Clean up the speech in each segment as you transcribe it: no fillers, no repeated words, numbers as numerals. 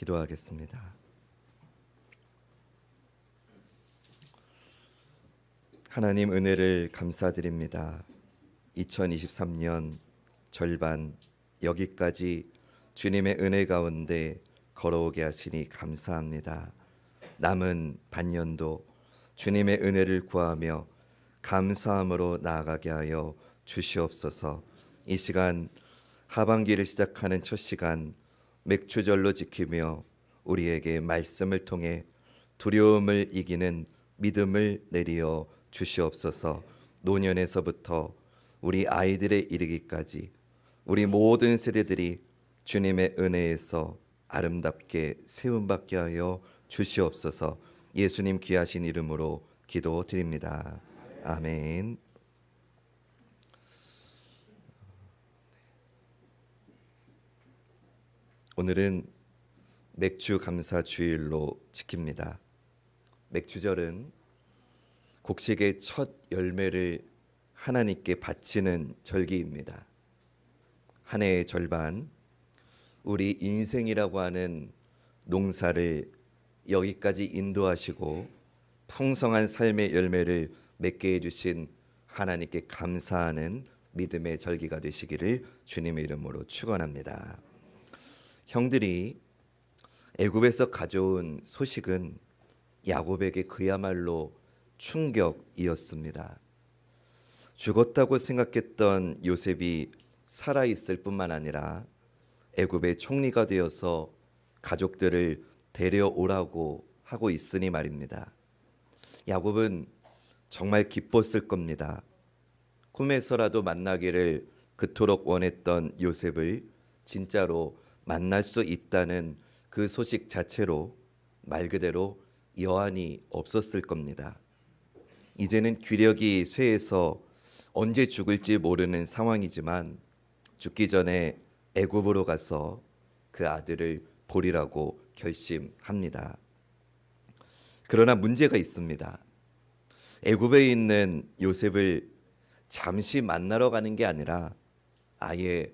기도하겠습니다. 하나님 은혜를 감사드립니다. 2023년 절반 여기까지 주님의 은혜 가운데 걸어오게 하시니 감사합니다. 남은 반년도 주님의 은혜를 구하며 감사함으로 나아가게 하여 주시옵소서. 이 시간 하반기를 시작하는 첫 시간 맥주절로 지키며 우리에게 말씀을 통해 두려움을 이기는 믿음을 내리어 주시옵소서. 노년에서부터 우리 아이들에 이르기까지 우리 모든 세대들이 주님의 은혜에서 아름답게 세움받게 하여 주시옵소서. 예수님 귀하신 이름으로 기도드립니다. 아멘. 오늘은 맥주 감사 주일로 지킵니다. 맥주절은 곡식의 첫 열매를 하나님께 바치는 절기입니다. 한 해의 절반, 우리 인생이라고 하는 농사를 여기까지 인도하시고 풍성한 삶의 열매를 맺게 해주신 하나님께 감사하는 믿음의 절기가 되시기를 주님의 이름으로 축원합니다. 형들이 애굽에서 가져온 소식은 야곱에게 그야말로 충격이었습니다. 죽었다고 생각했던 요셉이 살아있을 뿐만 아니라 애굽의 총리가 되어서 가족들을 데려오라고 하고 있으니 말입니다. 야곱은 정말 기뻤을 겁니다. 꿈에서라도 만나기를 그토록 원했던 요셉을 진짜로 만날 수 있다는 그 소식 자체로 말 그대로 여한이 없었을 겁니다. 이제는 귀력이 쇠해서 언제 죽을지 모르는 상황이지만 죽기 전에 애굽으로 가서 그 아들을 보리라고 결심합니다. 그러나 문제가 있습니다. 애굽에 있는 요셉을 잠시 만나러 가는 게 아니라 아예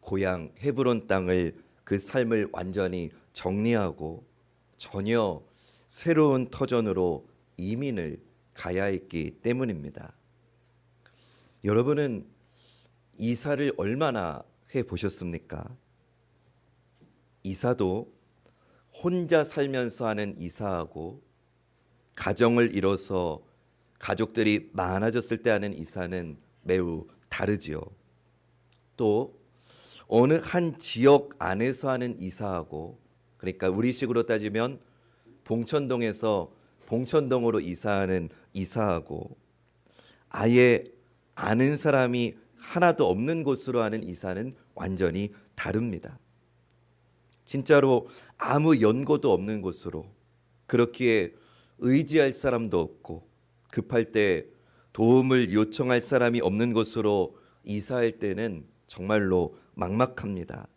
고향 헤브론 땅을 그 삶을 완전히 정리하고 전혀 새로운 터전으로 이민을 가야 했기 때문입니다. 여러분은 이사를 얼마나 해보셨습니까? 이사도 혼자 살면서 하는 이사하고 가정을 이뤄서 가족들이 많아졌을 때 하는 이사는 매우 다르지요. 또 어느 한 지역 안에서 하는 이사하고, 그러니까 우리식으로 따지면 봉천동에서 봉천동으로 이사하는 이사하고 아예 아는 사람이 하나도 없는 곳으로 하는 이사는 완전히 다릅니다. 진짜로 아무 연고도 없는 곳으로, 그렇기에 의지할 사람도 없고 급할 때 도움을 요청할 사람이 없는 곳으로 이사할 때는 정말로 막막합니다.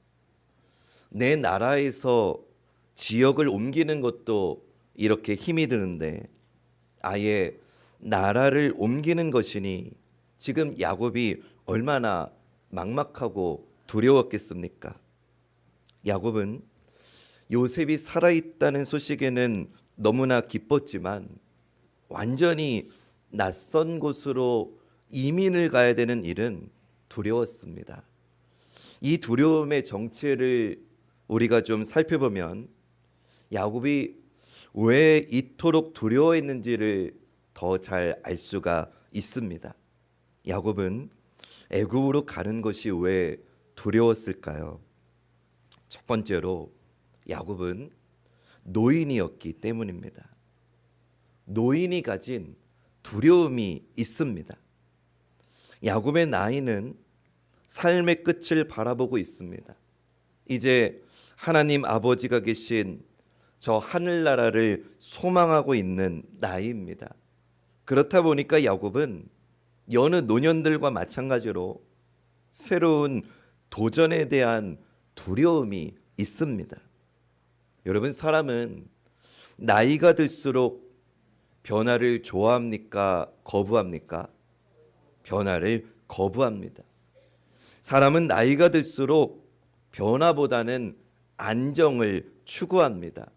내 나라에서 지역을 옮기는 것도 이렇게 힘이 드는데 아예 나라를 옮기는 것이니 지금 야곱이 얼마나 막막하고 두려웠겠습니까? 야곱은 요셉이 살아있다는 소식에는 너무나 기뻤지만 완전히 낯선 곳으로 이민을 가야 되는 일은 두려웠습니다. 이 두려움의 정체를 우리가 좀 살펴보면 야곱이 왜 이토록 두려워했는지를 더 잘 알 수가 있습니다. 야곱은 애굽으로 가는 것이 왜 두려웠을까요? 첫 번째로 야곱은 노인이었기 때문입니다. 노인이 가진 두려움이 있습니다. 야곱의 나이는 삶의 끝을 바라보고 있습니다. 이제 하나님 아버지가 계신 저 하늘나라를 소망하고 있는 나이입니다. 그렇다 보니까 야곱은 여느 노년들과 마찬가지로 새로운 도전에 대한 두려움이 있습니다. 여러분, 사람은 나이가 들수록 변화를 좋아합니까? 거부합니까? 변화를 거부합니다. 사람은 나이가 들수록 변화보다는 안정을 추구합니다.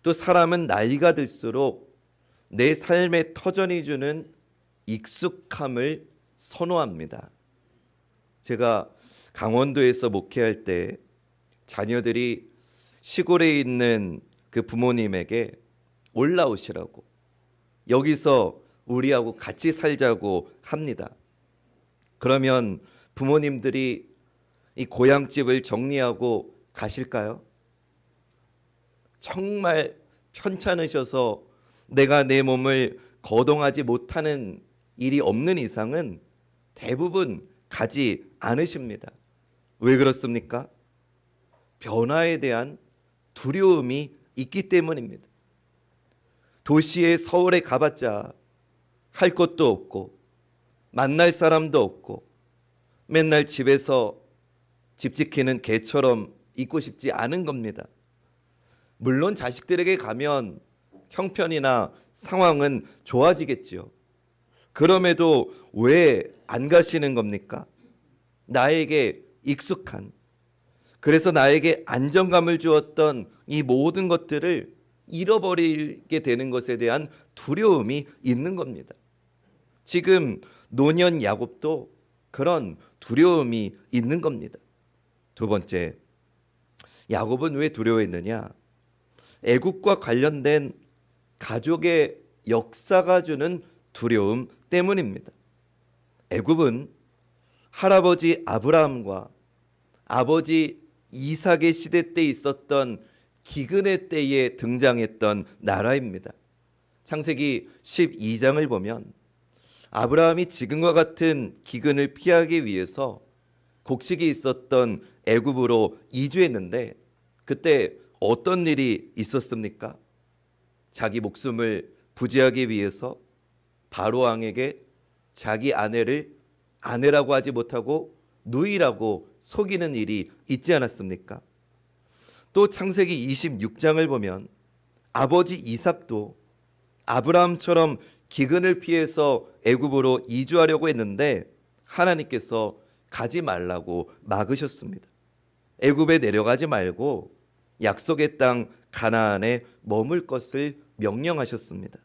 또 사람은 나이가 들수록 내 삶의 터전이 주는 익숙함을 선호합니다. 제가 강원도에서 목회할 때 자녀들이 시골에 있는 그 부모님에게 올라오시라고, 여기서 우리하고 같이 살자고 합니다. 그러면 부모님들이 이 고향집을 정리하고 가실까요? 정말 편찮으셔서 내가 내 몸을 거동하지 못하는 일이 없는 이상은 대부분 가지 않으십니다. 왜 그렇습니까? 변화에 대한 두려움이 있기 때문입니다. 도시에 서울에 가봤자 할 것도 없고 만날 사람도 없고 맨날 집에서 집 지키는 개처럼 있고 싶지 않은 겁니다. 물론 자식들에게 가면 형편이나 상황은 좋아지겠지요. 그럼에도 왜 안 가시는 겁니까? 나에게 익숙한, 그래서 나에게 안정감을 주었던 이 모든 것들을 잃어버리게 되는 것에 대한 두려움이 있는 겁니다. 지금 노년 야곱도 그런 두려움이 있는 겁니다. 두 번째, 야곱은 왜 두려워했느냐? 애굽과 관련된 가족의 역사가 주는 두려움 때문입니다. 애굽은 할아버지 아브라함과 아버지 이삭의 시대 때 있었던 기근의 때에 등장했던 나라입니다. 창세기 12장을 보면 아브라함이 지금과 같은 기근을 피하기 위해서 곡식이 있었던 애굽으로 이주했는데 그때 어떤 일이 있었습니까? 자기 목숨을 부지하기 위해서 바로 왕에게 자기 아내를 아내라고 하지 못하고 누이라고 속이는 일이 있지 않았습니까? 또 창세기 26장을 보면 아버지 이삭도 아브라함처럼 기근을 피해서 애굽으로 이주하려고 했는데 하나님께서 가지 말라고 막으셨습니다. 애굽에 내려가지 말고 약속의 땅 가나안에 머물 것을 명령하셨습니다.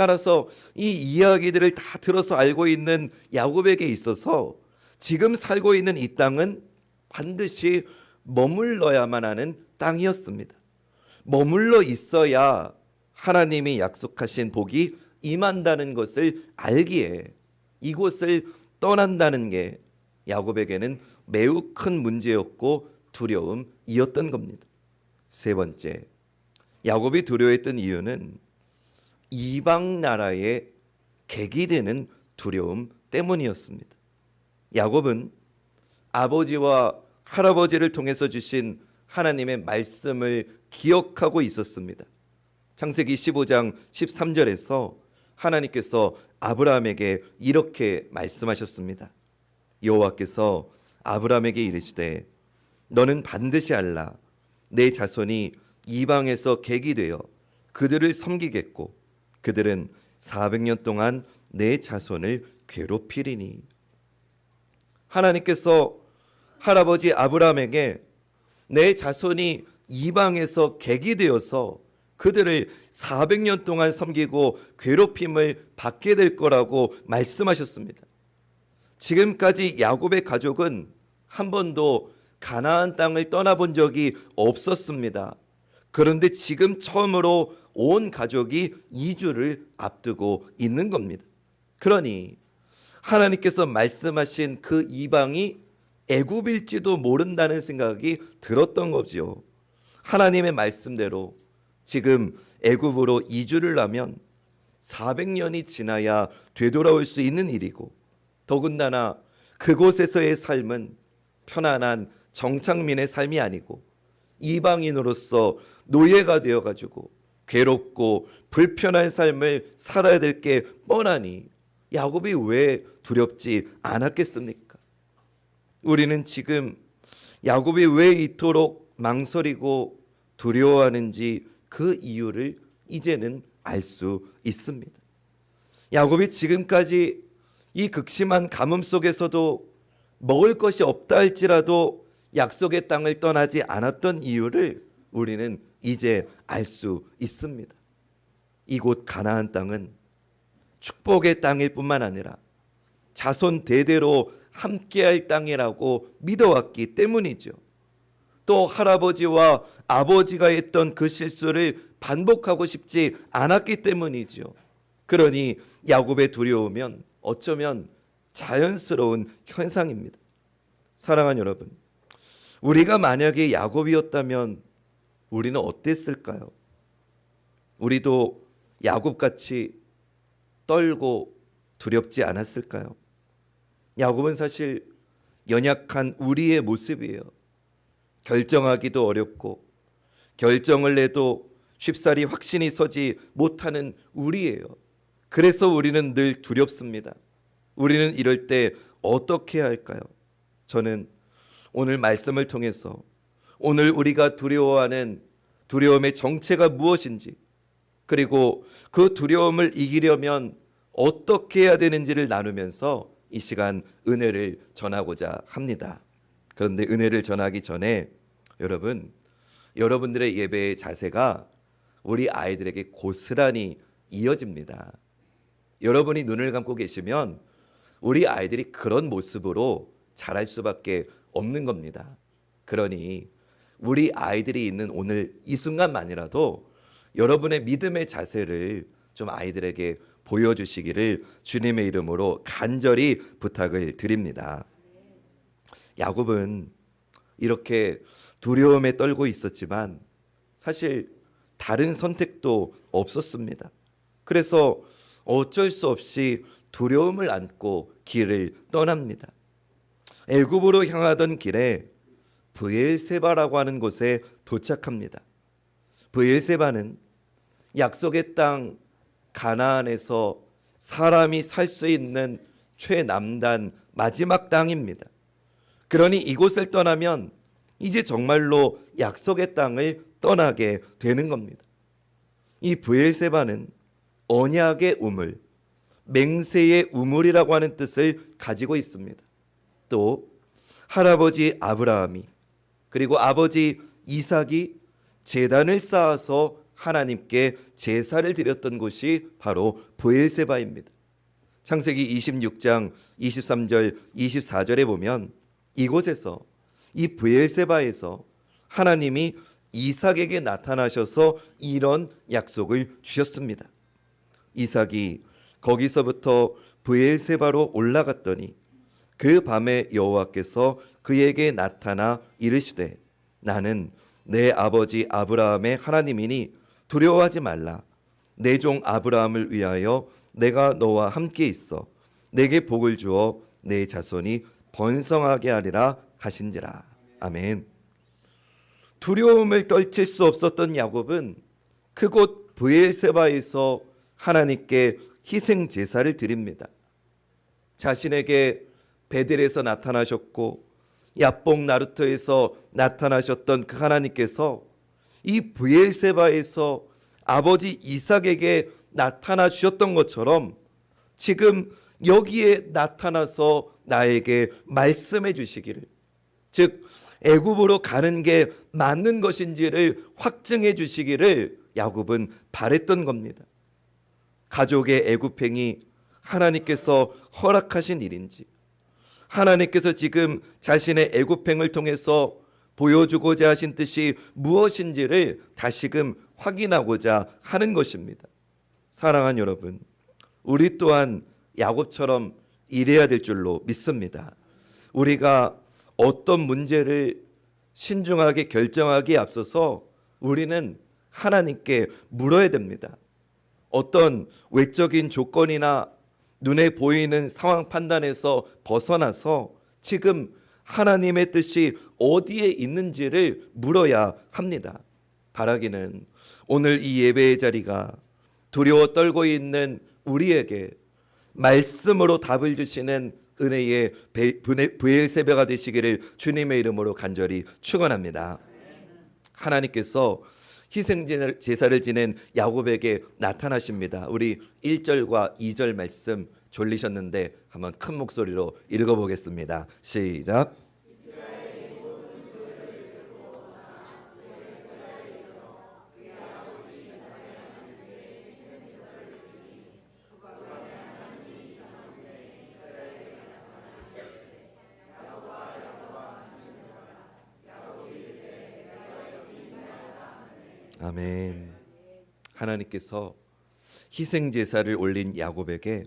따라서 이 이야기들을 다 들어서 알고 있는 야곱에게 있어서 지금 살고 있는 이 땅은 반드시 머물러야만 하는 땅이었습니다. 머물러 있어야 하나님이 약속하신 복이 임한다는 것을 알기에 이곳을 떠난다는 게 야곱에게는 매우 큰 문제였고 두려움이었던 겁니다. 세 번째, 야곱이 두려워했던 이유는 이방 나라의 객이 되는 두려움 때문이었습니다. 야곱은 아버지와 할아버지를 통해서 주신 하나님의 말씀을 기억하고 있었습니다. 창세기 15장 13절에서 하나님께서 아브라함에게 이렇게 말씀하셨습니다. 여호와께서 아브라함에게 이르시되 너는 반드시 알라. 내 자손이 이방에서 객이 되어 그들을 섬기겠고 그들은 400년 동안 내 자손을 괴롭히리니. 하나님께서 할아버지 아브라함에게 내 자손이 이방에서 객이 되어서 그들을 400년 동안 섬기고 괴롭힘을 받게 될 거라고 말씀하셨습니다. 지금까지 야곱의 가족은 한 번도 가나안 땅을 떠나본 적이 없었습니다. 그런데 지금 처음으로 온 가족이 이주를 앞두고 있는 겁니다. 그러니 하나님께서 말씀하신 그 이방이 애굽일지도 모른다는 생각이 들었던 거지요. 하나님의 말씀대로 지금 애굽으로 이주를 하면 400년이 지나야 되돌아올 수 있는 일이고 더군다나 그곳에서의 삶은 편안한 정착민의 삶이 아니고 이방인으로서 노예가 되어가지고 괴롭고 불편한 삶을 살아야 될 게 뻔하니 야곱이 왜 두렵지 않았겠습니까? 우리는 지금 야곱이 왜 이토록 망설이고 두려워하는지 그 이유를 이제는 알 수 있습니다. 야곱이 지금까지 이 극심한 가뭄 속에서도 먹을 것이 없다 할지라도 약속의 땅을 떠나지 않았던 이유를 우리는 이제 알 수 있습니다. 이곳 가나안 땅은 축복의 땅일 뿐만 아니라 자손 대대로 함께할 땅이라고 믿어왔기 때문이죠. 또 할아버지와 아버지가 했던 그 실수를 반복하고 싶지 않았기 때문이죠. 그러니 야곱의 두려움은 어쩌면 자연스러운 현상입니다. 사랑하는 여러분, 우리가 만약에 야곱이었다면 우리는 어땠을까요? 우리도 야곱같이 떨고 두렵지 않았을까요? 야곱은 사실 연약한 우리의 모습이에요. 결정하기도 어렵고 결정을 내도 쉽사리 확신이 서지 못하는 우리예요. 그래서 우리는 늘 두렵습니다. 우리는 이럴 때 어떻게 해야 할까요? 저는 오늘 말씀을 통해서 오늘 우리가 두려워하는 두려움의 정체가 무엇인지, 그리고 그 두려움을 이기려면 어떻게 해야 되는지를 나누면서 이 시간 은혜를 전하고자 합니다. 그런데 은혜를 전하기 전에 여러분들의 예배의 자세가 우리 아이들에게 고스란히 이어집니다. 여러분이 눈을 감고 계시면 우리 아이들이 그런 모습으로 자랄 수밖에 없는 겁니다. 그러니 우리 아이들이 있는 오늘 이 순간만이라도 여러분의 믿음의 자세를 좀 아이들에게 보여주시기를 주님의 이름으로 간절히 부탁을 드립니다. 야곱은 이렇게 두려움에 떨고 있었지만 사실 다른 선택도 없었습니다. 그래서 어쩔 수 없이 두려움을 안고 길을 떠납니다. 애굽으로 향하던 길에 브엘세바라고 하는 곳에 도착합니다. 브엘세바는 약속의 땅 가나안에서 사람이 살 수 있는 최남단 마지막 땅입니다. 그러니 이곳을 떠나면 이제 정말로 약속의 땅을 떠나게 되는 겁니다. 이 브엘세바는 언약의 우물, 맹세의 우물이라고 하는 뜻을 가지고 있습니다. 또 할아버지 아브라함이 그리고 아버지 이삭이 제단을 쌓아서 하나님께 제사를 드렸던 곳이 바로 브엘세바입니다. 창세기 26장 23절 24절에 보면 이곳에서 이 브엘세바에서 하나님이 이삭에게 나타나셔서 이런 약속을 주셨습니다. 이삭이 거기서부터 브엘세바로 올라갔더니 그 밤에 여호와께서 그에게 나타나 이르시되 나는 내 아버지 아브라함의 하나님이니 두려워하지 말라. 내 종 아브라함을 위하여 내가 너와 함께 있어 내게 복을 주어 내 자손이 번성하게 하리라 하신지라. 아멘. 두려움을 떨칠 수 없었던 야곱은 그곳 브엘세바에서 하나님께 희생 제사를 드립니다. 자신에게 베델에서 나타나셨고 야복 나루터에서 나타나셨던 그 하나님께서 이 브엘세바에서 아버지 이삭에게 나타나 주셨던 것처럼 지금 여기에 나타나서 나에게 말씀해 주시기를, 즉 애굽으로 가는 게 맞는 것인지를 확증해 주시기를 야곱은 바랬던 겁니다. 가족의 애굽행이 하나님께서 허락하신 일인지, 하나님께서 지금 자신의 애굽행을 통해서 보여주고자 하신 뜻이 무엇인지를 다시금 확인하고자 하는 것입니다. 사랑하는 여러분, 우리 또한 야곱처럼 일해야 될 줄로 믿습니다. 우리가 어떤 문제를 신중하게 결정하기에 앞서서 우리는 하나님께 물어야 됩니다. 어떤 외적인 조건이나 눈에 보이는 상황 판단에서 벗어나서 지금 하나님의 뜻이 어디에 있는지를 물어야 합니다. 바라기는 오늘 이 예배의 자리가 두려워 떨고 있는 우리에게 말씀으로 답을 주시는 은혜의 브엘세바가 되시기를 주님의 이름으로 간절히 축원합니다. 하나님께서 희생 제사를 지낸 야곱에게 나타나십니다. 우리 1절과 2절 말씀 졸리셨는데 한번 큰 목소리로 읽어보겠습니다. 시작. 아멘. 하나님께서 희생 제사를 올린 야곱에게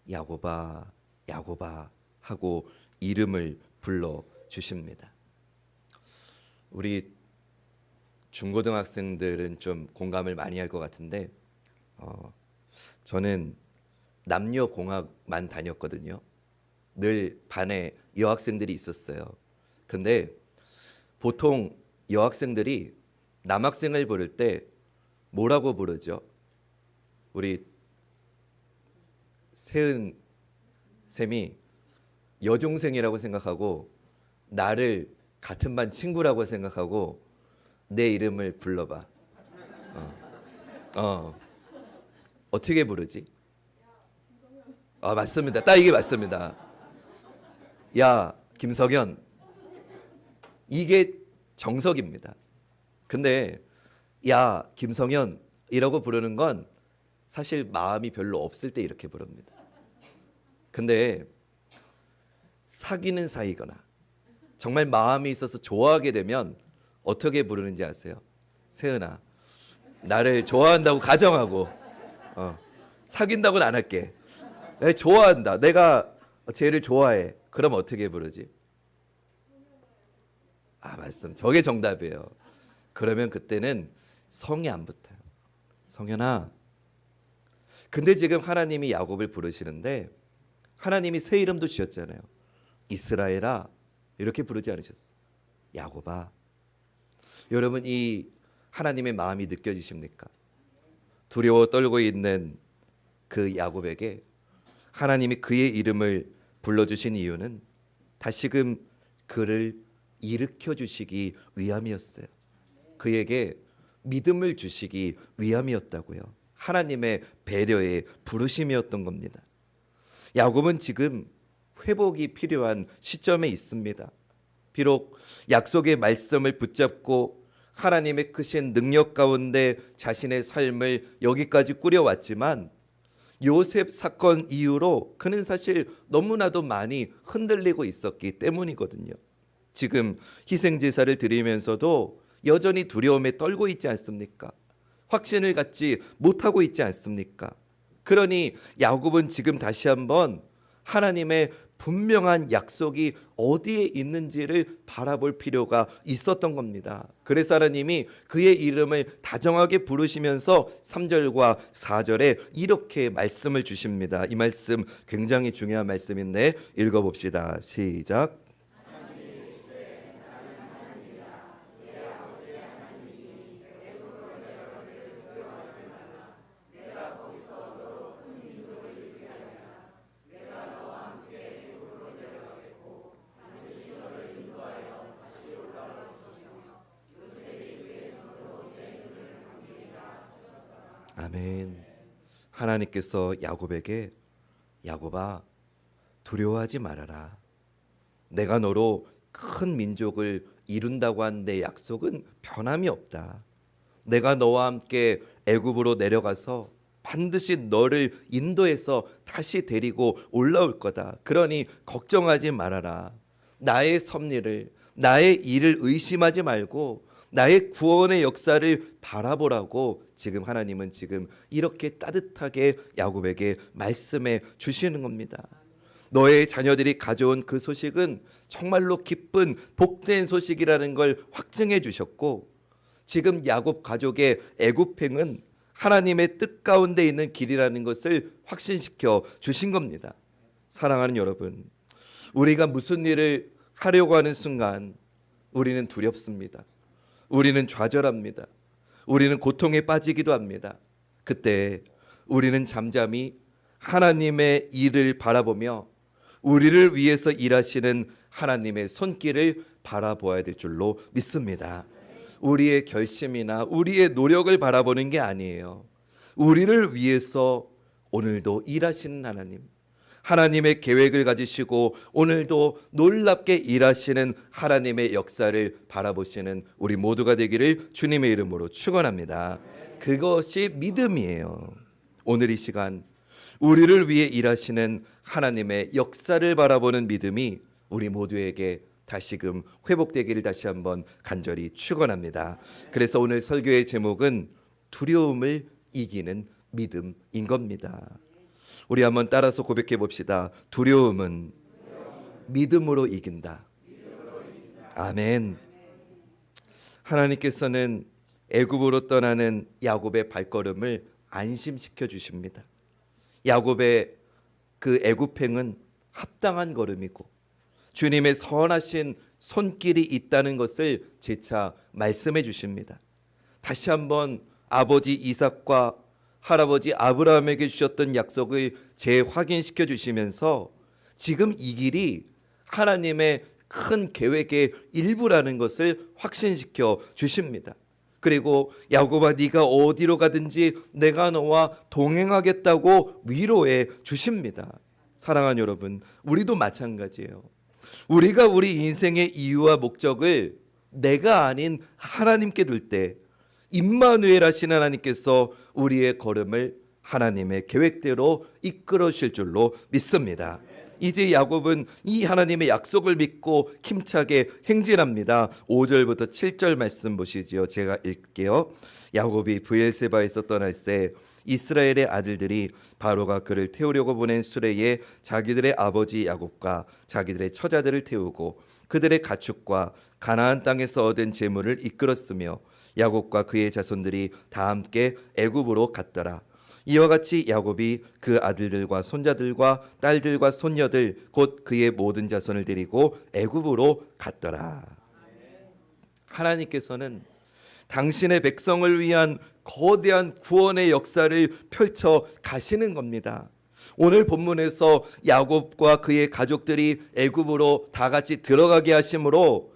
야곱아, 야곱아 하고 이름을 불러 주십니다. 우리 중고등학생들은 좀 공감을 많이 할 것 같은데 저는 남녀공학만 다녔거든요. 늘 반에 여학생들이 있었어요. 근데 보통 여학생들이 남학생을 부를 때 뭐라고 부르죠? 우리 세은 쌤이 여중생이라고 생각하고 나를 같은 반 친구라고 생각하고 내 이름을 불러봐. 어떻게 부르지? 맞습니다. 딱 이게 맞습니다. 야, 김석연. 이게 정석입니다. 근데 야, 김성현이라고 부르는 건 사실 마음이 별로 없을 때 이렇게 부릅니다. 근데 사귀는 사이거나 정말 마음이 있어서 좋아하게 되면 어떻게 부르는지 아세요? 세은아, 나를 좋아한다고 가정하고 사귄다고는 안 할게. 내가 좋아한다. 내가 쟤를 좋아해. 그럼 어떻게 부르지? 맞습니다. 저게 정답이에요. 그러면 그때는 성이 안 붙어요. 성현아. 근데 지금 하나님이 야곱을 부르시는데 하나님이 새 이름도 주셨잖아요. 이스라엘아 이렇게 부르지 않으셨어요. 야곱아. 여러분 이 하나님의 마음이 느껴지십니까? 두려워 떨고 있는 그 야곱에게 하나님이 그의 이름을 불러주신 이유는 다시금 그를 일으켜 주시기 위함이었어요. 그에게 믿음을 주시기 위함이었다고요. 하나님의 배려의 부르심이었던 겁니다. 야곱은 지금 회복이 필요한 시점에 있습니다. 비록 약속의 말씀을 붙잡고 하나님의 크신 능력 가운데 자신의 삶을 여기까지 꾸려왔지만 요셉 사건 이후로 그는 사실 너무나도 많이 흔들리고 있었기 때문이거든요. 지금 희생제사를 드리면서도 여전히 두려움에 떨고 있지 않습니까? 확신을 갖지 못하고 있지 않습니까? 그러니 야곱은 지금 다시 한번 하나님의 분명한 약속이 어디에 있는지를 바라볼 필요가 있었던 겁니다. 그래서 하나님이 그의 이름을 다정하게 부르시면서 3절과 4절에 이렇게 말씀을 주십니다. 이 말씀 굉장히 중요한 말씀인데 읽어봅시다. 시작. 아멘. 하나님께서 야곱에게 야곱아 두려워하지 말아라. 내가 너로 큰 민족을 이룬다고 한 내 약속은 변함이 없다. 내가 너와 함께 애굽으로 내려가서 반드시 너를 인도해서 다시 데리고 올라올 거다. 그러니 걱정하지 말아라. 나의 섭리를 나의 일을 의심하지 말고 나의 구원의 역사를 바라보라고 지금 하나님은 지금 이렇게 따뜻하게 야곱에게 말씀해 주시는 겁니다. 너의 자녀들이 가져온 그 소식은 정말로 기쁜 복된 소식이라는 걸 확증해 주셨고 지금 야곱 가족의 애굽행은 하나님의 뜻 가운데 있는 길이라는 것을 확신시켜 주신 겁니다. 사랑하는 여러분, 우리가 무슨 일을 하려고 하는 순간 우리는 두렵습니다. 우리는 좌절합니다. 우리는 고통에 빠지기도 합니다. 그때 우리는 잠잠히 하나님의 일을 바라보며 우리를 위해서 일하시는 하나님의 손길을 바라보아야 될 줄로 믿습니다. 우리의 결심이나 우리의 노력을 바라보는 게 아니에요. 우리를 위해서 오늘도 일하시는 하나님, 하나님의 계획을 가지시고 오늘도 놀랍게 일하시는 하나님의 역사를 바라보시는 우리 모두가 되기를 주님의 이름으로 축원합니다. 그것이 믿음이에요. 오늘 이 시간 우리를 위해 일하시는 하나님의 역사를 바라보는 믿음이 우리 모두에게 다시금 회복되기를 다시 한번 간절히 축원합니다. 그래서 오늘 설교의 제목은 두려움을 이기는 믿음인 겁니다. 우리 한번 따라서 고백해 봅시다. 두려움은 믿음으로 이긴다. 아멘. 하나님께서는 애굽으로 떠나는 야곱의 발걸음을 안심시켜 주십니다. 야곱의 그 애굽행은 합당한 걸음이고 주님의 선하신 손길이 있다는 것을 재차 말씀해 주십니다. 다시 한번 아버지 이삭과 할아버지 아브라함에게 주셨던 약속을 재확인시켜 주시면서 지금 이 길이 하나님의 큰 계획의 일부라는 것을 확신시켜 주십니다. 그리고 야곱아 네가 어디로 가든지 내가 너와 동행하겠다고 위로해 주십니다. 사랑하는 여러분, 우리도 마찬가지예요. 우리가 우리 인생의 이유와 목적을 내가 아닌 하나님께 둘 때 임마누엘 하신 하나님께서 우리의 걸음을 하나님의 계획대로 이끌어 주실 줄로 믿습니다. 이제 야곱은 이 하나님의 약속을 믿고 힘차게 행진합니다. 5절부터 7절 말씀 보시지요. 제가 읽게요. 야곱이 브엘세바에서 떠날새 이스라엘의 아들들이 바로가 그를 태우려고 보낸 수레에 자기들의 아버지 야곱과 자기들의 처자들을 태우고 그들의 가축과 가나안 땅에서 얻은 재물을 이끌었으며 야곱과 그의 자손들이 다 함께 애굽으로 갔더라. 이와 같이 야곱이 그 아들들과 손자들과 딸들과 손녀들 곧 그의 모든 자손을 데리고 애굽으로 갔더라. 하나님께서는 당신의 백성을 위한 거대한 구원의 역사를 펼쳐 가시는 겁니다. 오늘 본문에서 야곱과 그의 가족들이 애굽으로 다 같이 들어가게 하심으로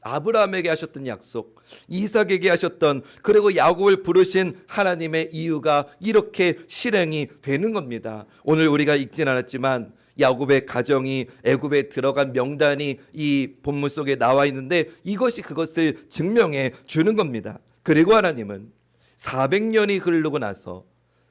아브라함에게 하셨던 약속, 이삭에게 하셨던, 그리고 야곱을 부르신 하나님의 이유가 이렇게 실행이 되는 겁니다. 오늘 우리가 읽진 않았지만 야곱의 가정이 애굽에 들어간 명단이 이 본문 속에 나와 있는데 이것이 그것을 증명해 주는 겁니다. 그리고 하나님은 400년이 흐르고 나서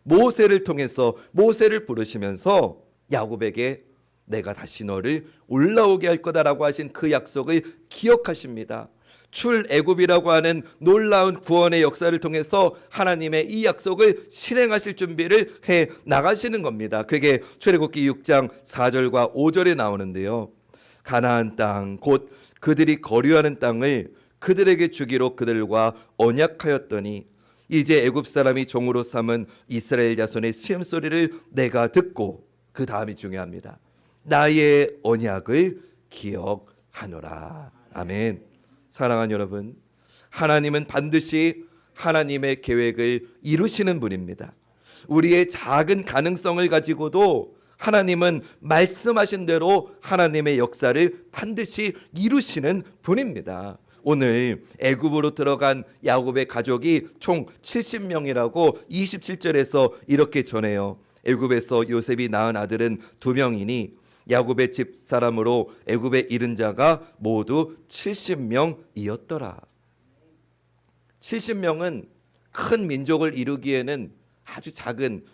모세를 통해서 모세를 부르시면서 야곱에게 내가 다시 너를 올라오게 할 거다라고 하신 그 약속을 기억하십니다. 출애굽이라고 하는 놀라운 구원의 역사를 통해서 하나님의 이 약속을 실행하실 준비를 해 나가시는 겁니다. 그게 출애굽기 6장 4절과 5절에 나오는데요. 가나안 땅 곧 그들이 거류하는 땅을 그들에게 주기로 그들과 언약하였더니 이제 애굽 사람이 종으로 삼은 이스라엘 자손의 시음소리를 내가 듣고, 그 다음이 중요합니다. 나의 언약을 기억하노라. 아멘. 사랑하는 여러분, 하나님은 반드시 하나님의 계획을 이루시는 분입니다. 우리의 작은 가능성을 가지고도 하나님은 말씀하신 대로 하나님의 역사를 반드시 이루시는 분입니다. 오늘 애굽으로 들어간 야곱의 가족이 총 70명이라고 27절에서 이렇게 전해요. 애굽에서 요셉이 낳은 아들은 2명이니 야곱의 집 사람으로 애굽에 이른 자가 모두 70명이었더라. 70명은 큰 민족을 이루기에는 아주 작은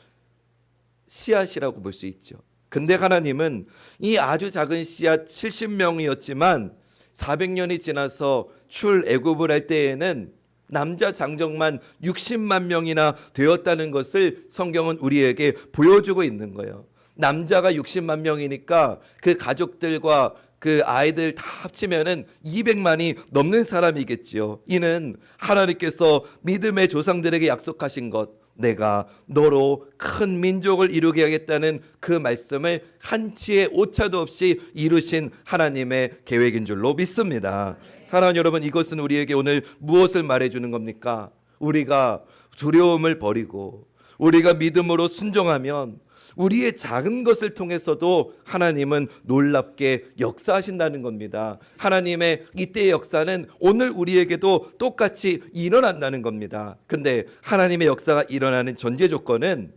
씨앗이라고 볼 수 있죠. 근데 하나님은 이 아주 작은 씨앗 70명이었지만 400년이 지나서 출애굽을 할 때에는 남자 장정만 60만 명이나 되었다는 것을 성경은 우리에게 보여주고 있는 거예요. 남자가 60만 명이니까 그 가족들과 그 아이들 다 합치면은 200만이 넘는 사람이겠지요. 이는 하나님께서 믿음의 조상들에게 약속하신 것, 내가 너로 큰 민족을 이루게 하겠다는 그 말씀을 한치의 오차도 없이 이루신 하나님의 계획인 줄로 믿습니다. 사랑하는 여러분, 이것은 우리에게 오늘 무엇을 말해주는 겁니까? 우리가 두려움을 버리고 우리가 믿음으로 순종하면 우리의 작은 것을 통해서도 하나님은 놀랍게 역사하신다는 겁니다. 하나님의 이때의 역사는 오늘 우리에게도 똑같이 일어난다는 겁니다. 근데 하나님의 역사가 일어나는 전제 조건은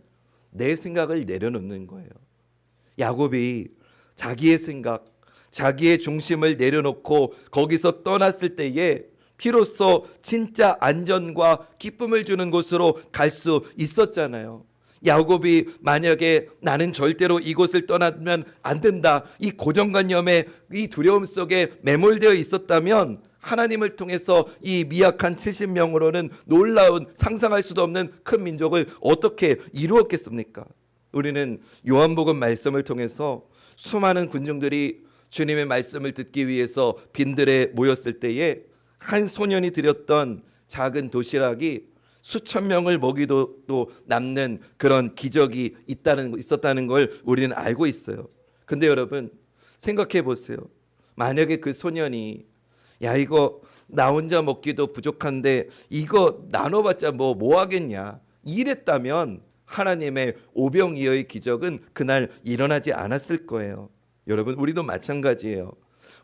내 생각을 내려놓는 거예요. 야곱이 자기의 생각, 자기의 중심을 내려놓고 거기서 떠났을 때에 비로소 진짜 안전과 기쁨을 주는 곳으로 갈 수 있었잖아요. 야곱이 만약에 나는 절대로 이곳을 떠나면 안 된다, 이 고정관념에, 이 두려움 속에 매몰되어 있었다면 하나님을 통해서 이 미약한 70명으로는 놀라운, 상상할 수도 없는 큰 민족을 어떻게 이루었겠습니까? 우리는 요한복음 말씀을 통해서 수많은 군중들이 주님의 말씀을 듣기 위해서 빈들에 모였을 때에 한 소년이 드렸던 작은 도시락이 수천 명을 먹이도 또 남는 그런 기적이 있었다는 걸 우리는 알고 있어요. 근데 여러분 생각해 보세요. 만약에 그 소년이 야, 이거 나 혼자 먹기도 부족한데 이거 나눠봤자 뭐 하겠냐, 이랬다면 하나님의 오병이어의 기적은 그날 일어나지 않았을 거예요. 여러분 우리도 마찬가지예요.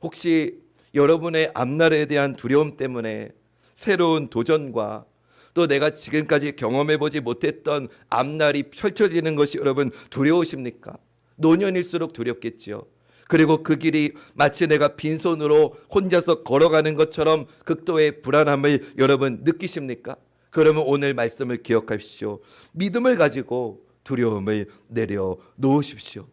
혹시 여러분의 앞날에 대한 두려움 때문에 새로운 도전과 또 내가 지금까지 경험해보지 못했던 앞날이 펼쳐지는 것이 여러분 두려우십니까? 노년일수록 두렵겠지요. 그리고 그 길이 마치 내가 빈손으로 혼자서 걸어가는 것처럼 극도의 불안함을 여러분 느끼십니까? 그러면 오늘 말씀을 기억하십시오. 믿음을 가지고 두려움을 내려놓으십시오.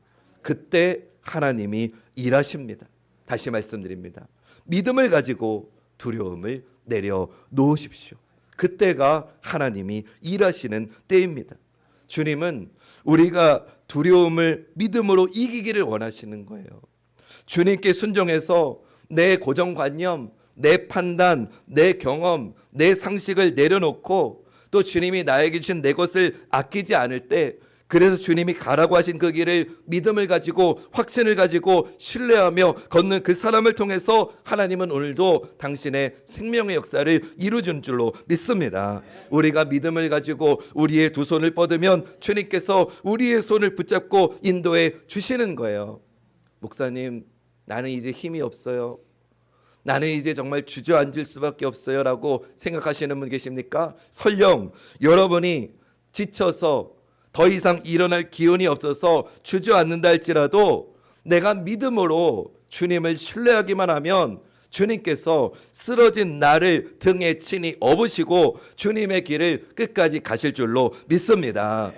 그때 하나님이 일하십니다. 다시 말씀드립니다. 믿음을 가지고 두려움을 내려놓으십시오. 그때가 하나님이 일하시는 때입니다. 주님은 우리가 두려움을 믿음으로 이기기를 원하시는 거예요. 주님께 순종해서 내 고정관념, 내 판단, 내 경험, 내 상식을 내려놓고 또 주님이 나에게 주신 내 것을 아끼지 않을 때, 그래서 주님이 가라고 하신 그 길을 믿음을 가지고 확신을 가지고 신뢰하며 걷는 그 사람을 통해서 하나님은 오늘도 당신의 생명의 역사를 이루어준 줄로 믿습니다. 우리가 믿음을 가지고 우리의 두 손을 뻗으면 주님께서 우리의 손을 붙잡고 인도해 주시는 거예요. 목사님, 나는 이제 힘이 없어요. 나는 이제 정말 주저앉을 수밖에 없어요 라고 생각하시는 분 계십니까? 설령 여러분이 지쳐서 더 이상 일어날 기운이 없어서 주저앉는다 할지라도 내가 믿음으로 주님을 신뢰하기만 하면 주님께서 쓰러진 나를 등에 친히 업으시고 주님의 길을 끝까지 가실 줄로 믿습니다.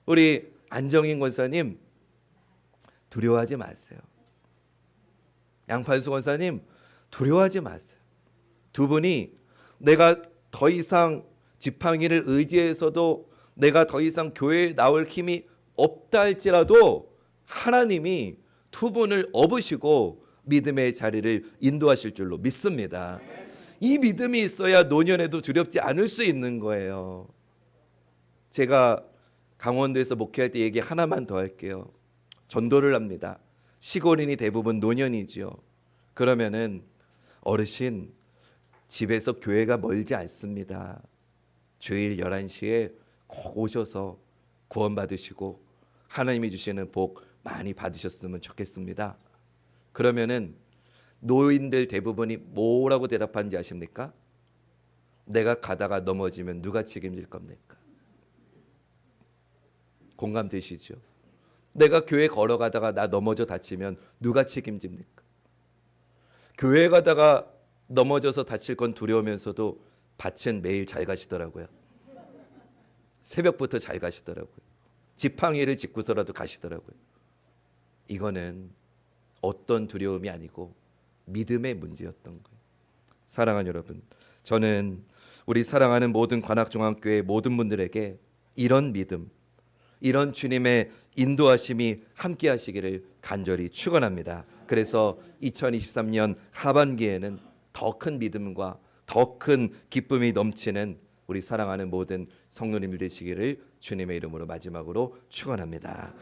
우리 안정인 권사님, 두려워하지 마세요. 양판수 권사님, 두려워하지 마세요. 두 분이 내가 더 이상 지팡이를 의지해서도 내가 더 이상 교회에 나올 힘이 없다 할지라도 하나님이 두 분을 업으시고 믿음의 자리를 인도하실 줄로 믿습니다. 이 믿음이 있어야 노년에도 두렵지 않을 수 있는 거예요. 제가 강원도에서 목회할 때 얘기 하나만 더 할게요. 전도를 합니다. 시골인이 대부분 노년이지요. 그러면은 어르신, 집에서 교회가 멀지 않습니다. 주일 11시에 꼭 오셔서 구원 받으시고 하나님이 주시는 복 많이 받으셨으면 좋겠습니다. 그러면은 노인들 대부분이 뭐라고 대답하는지 아십니까? 내가 가다가 넘어지면 누가 책임질 겁니까? 공감되시죠? 내가 교회 걸어가다가 나 넘어져 다치면 누가 책임집니까? 교회 가다가 넘어져서 다칠 건 두려우면서도 밭은 매일 잘 가시더라고요. 새벽부터 잘 가시더라고요. 지팡이를 짚고서라도 가시더라고요. 이거는 어떤 두려움이 아니고 믿음의 문제였던 거예요. 사랑하는 여러분, 저는 우리 사랑하는 모든 관악중앙교회 모든 분들에게 이런 믿음, 이런 주님의 인도하심이 함께 하시기를 간절히 축원합니다. 그래서 2023년 하반기에는 더 큰 믿음과 더 큰 기쁨이 넘치는 우리 사랑하는 모든 성도님들 되시기를 주님의 이름으로 마지막으로 축원합니다.